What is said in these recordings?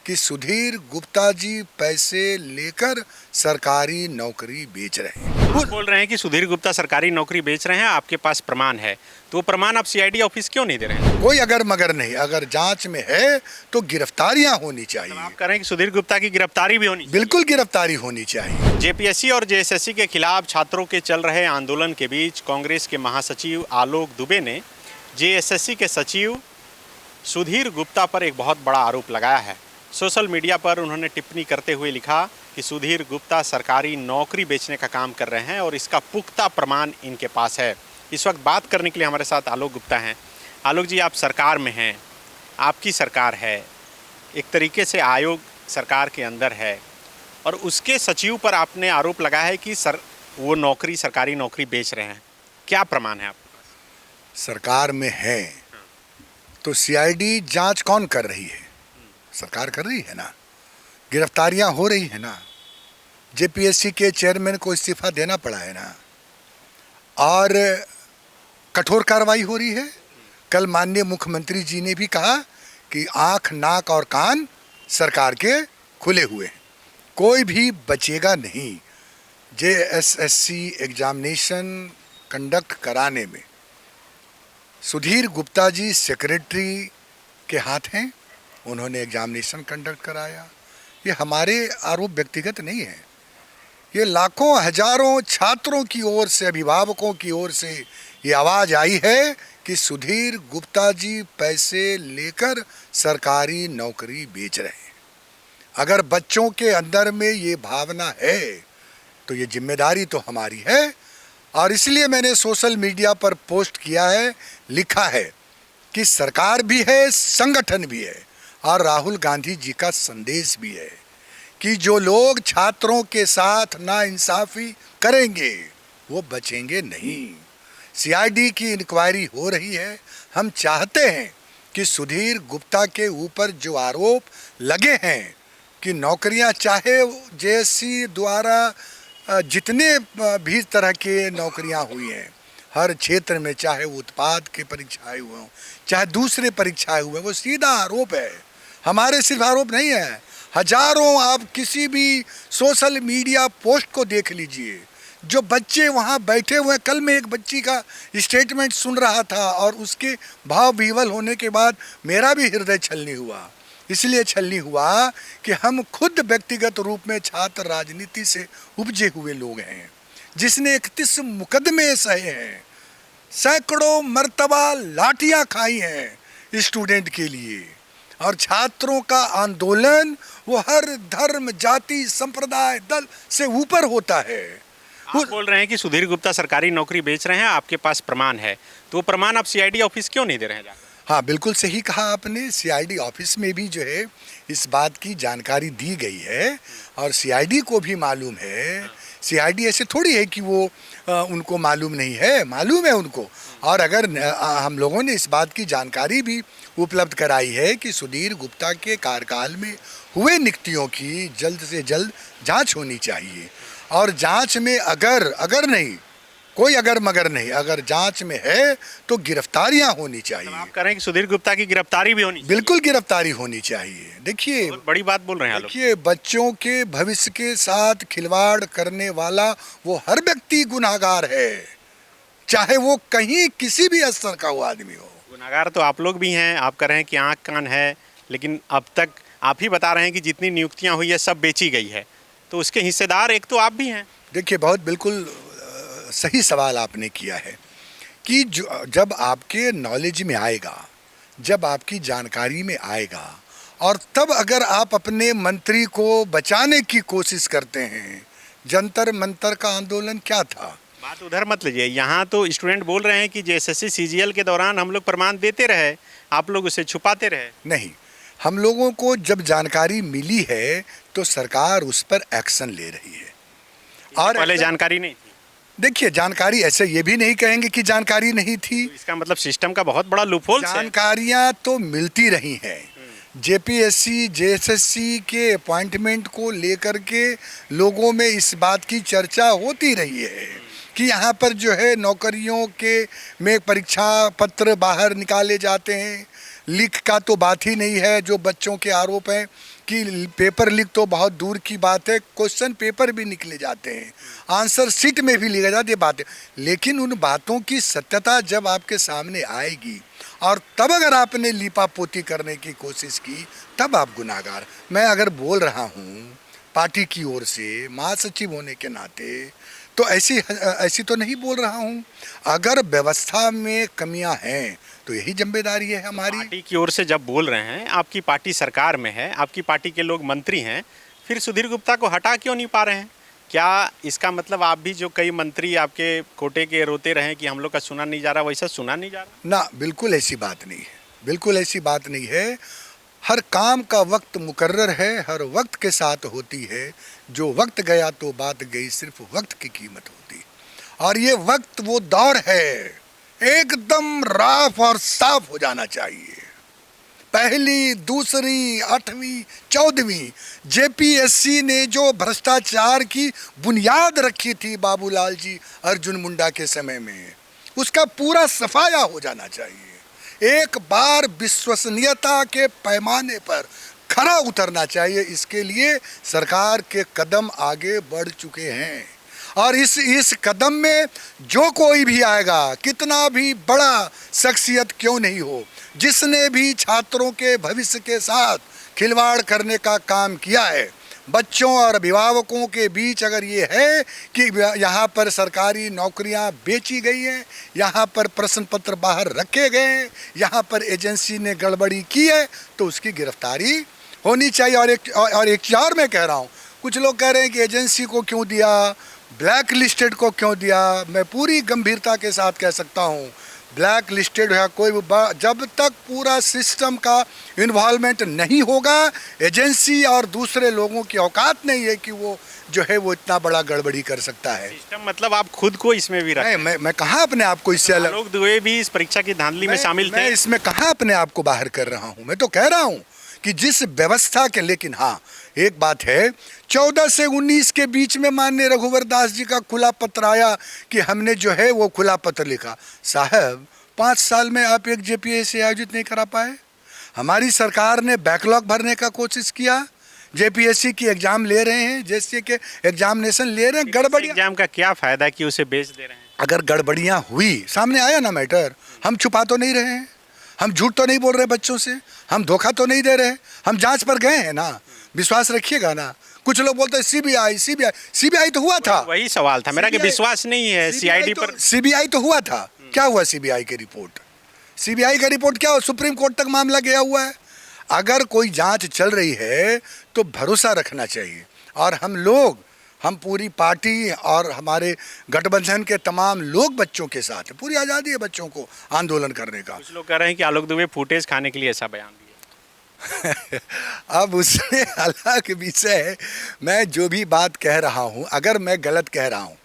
कि सुधीर गुप्ता जी पैसे लेकर सरकारी नौकरी बेच रहे हैं। आप बोल रहे हैं कि सुधीर गुप्ता सरकारी नौकरी बेच रहे हैं, आपके पास प्रमाण है, तो वो प्रमाण आप सीआईडी ऑफिस क्यों नहीं दे रहे हैं? कोई अगर मगर नहीं, अगर जांच में है तो गिरफ्तारियां होनी चाहिए। तो आप कह रहे हैं कि सुधीर गुप्ता की गिरफ्तारी भी होनी चाहिए। बिल्कुल गिरफ्तारी होनी चाहिए। जेपीएससी और जेएसएससी के खिलाफ छात्रों के चल रहे आंदोलन के बीच कांग्रेस के महासचिव आलोक दुबे ने जेएसएससी के सचिव सुधीर गुप्ता पर एक बहुत बड़ा आरोप लगाया है। सोशल मीडिया पर उन्होंने टिप्पणी करते हुए लिखा कि सुधीर गुप्ता सरकारी नौकरी बेचने का काम कर रहे हैं और इसका पुख्ता प्रमाण इनके पास है। इस वक्त बात करने के लिए हमारे साथ आलोक गुप्ता हैं। आलोक जी, आप सरकार में हैं, आपकी सरकार है, एक तरीके से आयोग सरकार के अंदर है और उसके सचिव पर आपने आरोप लगाया है कि वो सरकारी नौकरी बेच रहे हैं। क्या प्रमाण है आपके पास? सरकार में है तो सीआईडी जांच कौन कर रही है? सरकार कर रही है ना। गिरफ्तारियां हो रही है ना। जेपीएससी के चेयरमैन को इस्तीफा देना पड़ा है ना, और कठोर कार्रवाई हो रही है। कल माननीय मुख्यमंत्री जी ने भी कहा कि आंख, नाक और कान सरकार के खुले हुए हैं, कोई भी बचेगा नहीं। जेएसएससी एग्जामिनेशन कंडक्ट कराने में सुधीर गुप्ता जी सेक्रेटरी के हाथ हैं, उन्होंने एग्जामिनेशन कंडक्ट कराया। ये हमारे आरोप व्यक्तिगत नहीं है, ये लाखों हजारों छात्रों की ओर से, अभिभावकों की ओर से ये आवाज़ आई है कि सुधीर गुप्ता जी पैसे लेकर सरकारी नौकरी बेच रहे हैं। अगर बच्चों के अंदर में ये भावना है तो ये जिम्मेदारी तो हमारी है, और इसलिए मैंने सोशल मीडिया पर पोस्ट किया है, लिखा है कि सरकार भी है, संगठन भी है, और राहुल गांधी जी का संदेश भी है कि जो लोग छात्रों के साथ नाइंसाफी करेंगे वो बचेंगे नहीं। सीआईडी की इंक्वायरी हो रही है। हम चाहते हैं कि सुधीर गुप्ता के ऊपर जो आरोप लगे हैं कि नौकरियां, चाहे जेएससी द्वारा जितने भी तरह के नौकरियां हुई हैं हर क्षेत्र में, चाहे वो उत्पाद के परीक्षाएं हुए हों, चाहे दूसरे परीक्षाएं हुए, वो सीधा आरोप है। हमारे सिर्फ आरोप नहीं है, हजारों, आप किसी भी सोशल मीडिया पोस्ट को देख लीजिए, जो बच्चे वहाँ बैठे हुए। कल मैं एक बच्ची का स्टेटमेंट सुन रहा था और उसके भाव विह्वल होने के बाद मेरा भी हृदय छलनी हुआ। इसलिए छलनी हुआ कि हम खुद व्यक्तिगत रूप में छात्र राजनीति से उपजे हुए लोग हैं, जिसने 31 मुकदमे सहे हैं, सैकड़ों मर्तबा लाठियां खाई हैं स्टूडेंट के लिए। और छात्रों का आंदोलन वो हर धर्म, जाति, संप्रदाय, दल से ऊपर होता है। आप बोल रहे हैं कि सुधीर गुप्ता सरकारी नौकरी बेच रहे हैं, आपके पास प्रमाण है, तो वो प्रमाण आप सीआईडी ऑफिस क्यों नहीं दे रहे हैं? हाँ, बिल्कुल सही कहा आपने। सीआईडी ऑफिस में भी जो है इस बात की जानकारी दी गई है और सीआईडी को भी मालूम है। सीआईडी ऐसे थोड़ी है कि वो उनको मालूम नहीं है, मालूम है उनको। और अगर हम लोगों ने इस बात की जानकारी भी उपलब्ध कराई है कि सुधीर गुप्ता के कार्यकाल में हुए नियुक्तियों की जल्द से जल्द जांच होनी चाहिए, और जांच में अगर नहीं, कोई अगर मगर नहीं, अगर जांच में है तो गिरफ्तारियां होनी चाहिए। आप कह रहे हैं कि सुधीर गुप्ता की गिरफ्तारी भी होनी चाहिए? बिल्कुल गिरफ्तारी होनी चाहिए। देखिए, बड़ी बात बोल रहे हैं। देखिए, बच्चों के भविष्य के साथ खिलवाड़ करने वाला वो हर व्यक्ति गुनाहगार है, चाहे वो कहीं किसी भी स्तर का वो आदमी हो। गुनाहगार तो आप लोग भी हैं। आप कह रहे हैं कि आँख कान है, लेकिन अब तक आप ही बता रहे हैं कि जितनी नियुक्तियाँ हुई है सब बेची गई है, तो उसके हिस्सेदार एक तो आप भी हैं। देखिए, बहुत बिल्कुल सही सवाल आपने किया है कि जब आपके नॉलेज में आएगा, जब आपकी जानकारी में आएगा, और तब अगर आप अपने मंत्री को बचाने की कोशिश करते हैं। जंतर मंतर का आंदोलन क्या था? बात उधर मत लीजिए, यहाँ तो स्टूडेंट बोल रहे हैं कि जेएसएससी सीजीएल के दौरान हम लोग प्रमाण देते रहे, आप लोग उसे छुपाते रहे। नहीं, हम लोगों को जब जानकारी मिली है तो सरकार उस पर एक्शन ले रही है। और पहले जानकारी नहीं थी? देखिए, जानकारी, ऐसे ये भी नहीं कहेंगे कि जानकारी नहीं थी। तो इसका मतलब सिस्टम का बहुत बड़ा लूपहोल है। जानकारियां तो मिलती रही हैं। जेपीएससी, जेएसएससी के अपॉइंटमेंट को लेकर के लोगों में इस बात की चर्चा होती रही है कि यहाँ पर जो है नौकरियों के में परीक्षा पत्र बाहर निकाले जाते हैं, लीक का तो बात ही नहीं है। जो बच्चों के आरोप हैं कि पेपर लीक तो बहुत दूर की बात है, क्वेश्चन पेपर भी निकले जाते हैं, आंसर शीट में भी लिखा जाती है बातें। लेकिन उन बातों की सत्यता जब आपके सामने आएगी और तब अगर आपने लीपापोती करने की कोशिश की, तब आप गुनाहगार। मैं अगर बोल रहा हूँ पार्टी की ओर से, महासचिव होने के नाते, तो ऐसी तो नहीं बोल रहा हूँ। अगर व्यवस्था में कमियां हैं तो यही जिम्मेदारी है हमारी। पार्टी की ओर से जब बोल रहे हैं, आपकी पार्टी सरकार में है, आपकी पार्टी के लोग मंत्री हैं, फिर सुधीर गुप्ता को हटा क्यों नहीं पा रहे हैं? क्या इसका मतलब आप भी जो कई मंत्री आपके कोटे के रोते रहे कि हम लोग का सुना नहीं जा रहा, वैसा सुना नहीं जा रहा? ना, बिल्कुल ऐसी बात नहीं है, बिल्कुल ऐसी बात नहीं है। हर काम का वक्त मुकर्रर है, हर वक्त के साथ होती है। जो वक्त गया तो बात गई, सिर्फ वक्त की कीमत होती। और ये वक्त वो दौर है, एकदम राफ और साफ हो जाना चाहिए। पहली, दूसरी, 8वीं, 14वीं जेपीएससी ने जो भ्रष्टाचार की बुनियाद रखी थी बाबूलाल जी अर्जुन मुंडा के समय में, उसका पूरा सफाया हो जाना चाहिए। एक बार विश्वसनीयता के पैमाने पर खरा उतरना चाहिए। इसके लिए सरकार के कदम आगे बढ़ चुके हैं और इस कदम में जो कोई भी आएगा, कितना भी बड़ा शख्सियत क्यों नहीं हो, जिसने भी छात्रों के भविष्य के साथ खिलवाड़ करने का काम किया है, बच्चों और अभिभावकों के बीच अगर ये है कि यहाँ पर सरकारी नौकरियाँ बेची गई हैं, यहाँ पर प्रश्न पत्र बाहर रखे गए हैं, यहाँ पर एजेंसी ने गड़बड़ी की है, तो उसकी गिरफ्तारी होनी चाहिए। और एक चीज़ और मैं कह रहा हूँ, कुछ लोग कह रहे हैं कि एजेंसी को क्यों दिया, ब्लैक लिस्टेड को क्यों दिया। मैं पूरी गंभीरता के साथ कह सकता हूँ, ब्लैक लिस्टेड है कोई, जब तक पूरा सिस्टम का इन्वॉल्वमेंट नहीं होगा, एजेंसी और दूसरे लोगों की औकात नहीं है कि वो जो है वो इतना बड़ा गड़बड़ी कर सकता है। सिस्टम मतलब आप खुद को इसमें भी रखें। मैं कहाँ अपने आप को इससे अलग, आलोक दुबे भी इस परीक्षा की धांधली में शामिल थे। मैं इसमें कहाँ अपने आप को बाहर कर रहा हूँ। मैं तो कह रहा हूँ कि जिस व्यवस्था के, लेकिन हाँ एक बात है, 14 से 19 के बीच में माननीय रघुवर दास जी का खुला पत्र आया कि हमने जो है वो खुला पत्र लिखा। साहब 5 साल में आप एक जेपीएससी आयोजित नहीं करा पाए। हमारी सरकार ने बैकलॉग भरने का कोशिश किया, जेपीएससी की एग्जाम ले रहे हैं, जैसे कि एग्जामिनेशन ले रहे हैं, गड़बड़ियाँ। एग्जाम का क्या फायदा कि उसे बेच दे रहे हैं? अगर गड़बड़ियाँ हुई, सामने आया ना मैटर, हम छुपा तो नहीं रहे हैं, हम झूठ तो नहीं बोल रहे बच्चों से, हम धोखा तो नहीं दे रहे, हम जांच पर गए हैं ना, विश्वास रखिएगा ना। कुछ लोग बोलते हैं सीबीआई तो हुआ था। वही सवाल था मेरा कि विश्वास नहीं है सीआईडी पर। सीबीआई तो हुआ था, क्या हुआ सीबीआई की रिपोर्ट? सीबीआई का रिपोर्ट क्या, सुप्रीम कोर्ट तक मामला गया हुआ है। अगर कोई जांच चल रही है तो भरोसा रखना चाहिए। और हम पूरी पार्टी और हमारे गठबंधन के तमाम लोग बच्चों के साथ हैं, पूरी आज़ादी है बच्चों को आंदोलन करने का। कुछ लोग कह रहे हैं कि आलोक दुबे फुटेज खाने के लिए ऐसा बयान दिए। अब उसमें अलग विषय है। मैं जो भी बात कह रहा हूँ, अगर मैं गलत कह रहा हूँ,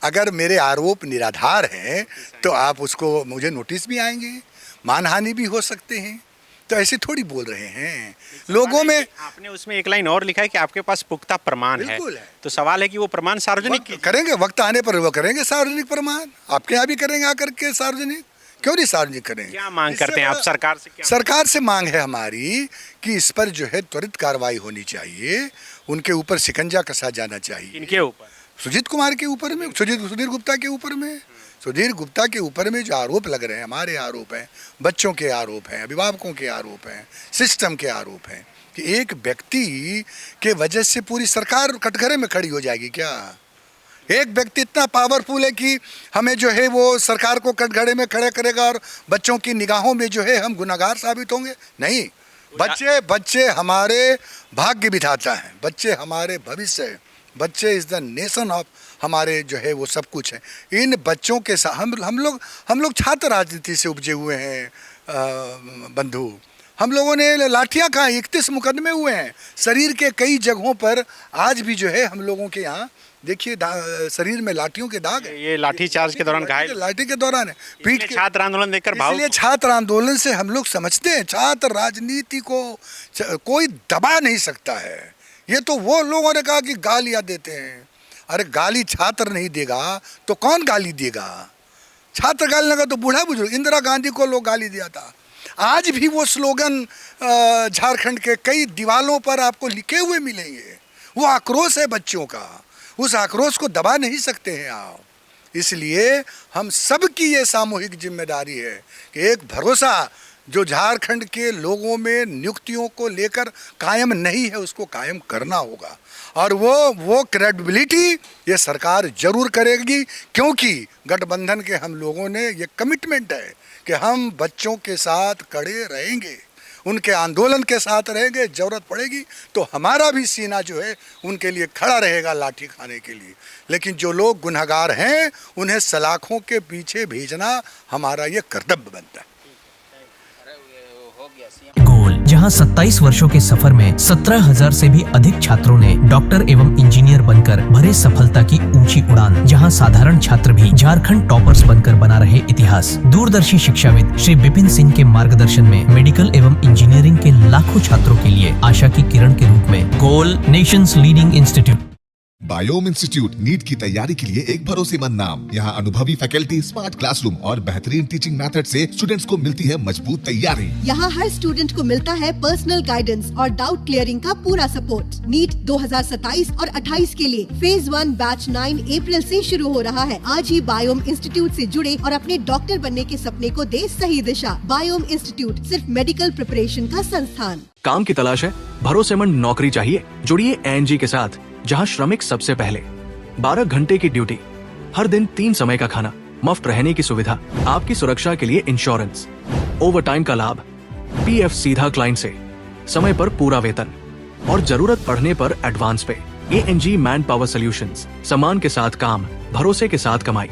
अगर मेरे आरोप निराधार हैं, तो आप उसको, मुझे नोटिस भी आएंगे, मानहानि भी हो सकते हैं। तो ऐसे थोड़ी बोल रहे हैं लोगों में। आपने उसमें एक लाइन और लिखा है कि आपके पास पुख्ता प्रमाण है। तो सवाल है कि वो प्रमाण सार्वजनिक करेंगे, वक्त आने पर वो करेंगे सार्वजनिक प्रमाण। आपके यहाँ भी करेंगे आकर के सार्वजनिक, क्यों नहीं सार्वजनिक करेंगे? क्या मांग करते हैं आप सरकार से? क्या सरकार से मांग है हमारी कि इस पर जो है त्वरित कार्रवाई होनी चाहिए, उनके ऊपर शिकंजा कसा जाना चाहिए। इनके ऊपर, सुजीत कुमार के ऊपर में, सुधीर गुप्ता के ऊपर में, सुधीर गुप्ता के ऊपर में जो आरोप लग रहे हैं, हमारे आरोप हैं, बच्चों के आरोप हैं, अभिभावकों के आरोप हैं, सिस्टम के आरोप हैं कि एक व्यक्ति के वजह से पूरी सरकार कटघरे में खड़ी हो जाएगी क्या? एक व्यक्ति इतना पावरफुल है कि हमें जो है वो सरकार को कटघरे में खड़े करेगा और बच्चों की निगाहों में जो है हम गुनहगार साबित होंगे? नहीं, बच्चे हमारे भाग्य विधाता हैं, बच्चे हमारे भविष्य है, बच्चे इज़ द नेशन ऑफ, हमारे जो है वो सब कुछ है। इन बच्चों के साथ हम लोग छात्र राजनीति से उपजे हुए हैं बंधु। हम लोगों ने लाठियाँ खाई, 31 मुकदमे हुए हैं शरीर के कई जगहों पर। आज भी जो है हम लोगों के यहाँ देखिए शरीर में लाठियों के दाग है। ये लाठी चार्ज के दौरान घायल, लाठी के दौरान है, पीठ के। छात्र आंदोलन देखकर भाव, इसलिए छात्र आंदोलन से हम लोग समझते हैं छात्र राजनीति को कोई दबा नहीं सकता है। ये तो वो लोगों ने कहा कि गालियाँ देते हैं। अरे गाली छात्र नहीं देगा तो कौन गाली देगा? छात्र गाली लगा तो बूढ़ा बुजुर्ग, इंदिरा गांधी को लोग गाली दिया था। आज भी वो स्लोगन झारखंड के कई दीवालों पर आपको लिखे हुए मिलेंगे। वो आक्रोश है बच्चों का, उस आक्रोश को दबा नहीं सकते हैं आप। इसलिए हम सब की ये सामूहिक जिम्मेदारी है कि एक भरोसा जो झारखंड के लोगों में नियुक्तियों को लेकर कायम नहीं है, उसको कायम करना होगा। और वो क्रेडिबिलिटी ये सरकार जरूर करेगी, क्योंकि गठबंधन के हम लोगों ने ये कमिटमेंट है कि हम बच्चों के साथ खड़े रहेंगे, उनके आंदोलन के साथ रहेंगे। जरूरत पड़ेगी तो हमारा भी सीना जो है उनके लिए खड़ा रहेगा लाठी खाने के लिए। लेकिन जो लोग गुनहगार हैं उन्हें सलाखों के पीछे भेजना हमारा ये कर्तव्य बनता है। गोल, जहां 27 वर्षों के सफर में 17,000 से भी अधिक छात्रों ने डॉक्टर एवं इंजीनियर बनकर भरे सफलता की ऊंची उड़ान, जहां साधारण छात्र भी झारखंड टॉपर्स बनकर बना रहे इतिहास। दूरदर्शी शिक्षाविद श्री विपिन सिंह के मार्गदर्शन में मेडिकल एवं इंजीनियरिंग के लाखों छात्रों के लिए आशा की किरण के रूप में goal, nations leading institute. Biyom institute NEET की तैयारी के लिए एक भरोसेमंद नाम। यहाँ अनुभवी फैकल्टी, स्मार्ट क्लासरूम और बेहतरीन टीचिंग मेथड से स्टूडेंट्स को मिलती है मजबूत तैयारी। यहाँ हर स्टूडेंट को मिलता है पर्सनल गाइडेंस और डाउट क्लियरिंग का पूरा सपोर्ट। नीट 2027 और 28 के लिए फेज 1 बैच 9 अप्रैल से शुरू हो रहा है। आज ही बायोम इंस्टीट्यूट से जुड़े और अपने डॉक्टर बनने के सपने को दे सही दिशा। बायोम इंस्टीट्यूट सिर्फ मेडिकल प्रिपरेशन का संस्थान। काम की तलाश है, भरोसेमंद नौकरी चाहिए, जुड़िए एएनजी के साथ, जहां श्रमिक सबसे पहले। 12 घंटे की ड्यूटी, हर दिन 3 समय का खाना, मुफ्त रहने की सुविधा, आपकी सुरक्षा के लिए इंश्योरेंस, ओवर टाइम का लाभ, पीएफ सीधा क्लाइंट से, समय पर पूरा वेतन और जरूरत पड़ने पर एडवांस पे। एएनजी मैन पावर सॉल्यूशंस, सम्मान के साथ काम, भरोसे के साथ कमाई।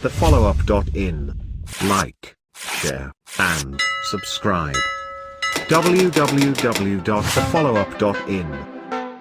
thefollowup.in. Like, share, and subscribe. www.thefollowup.in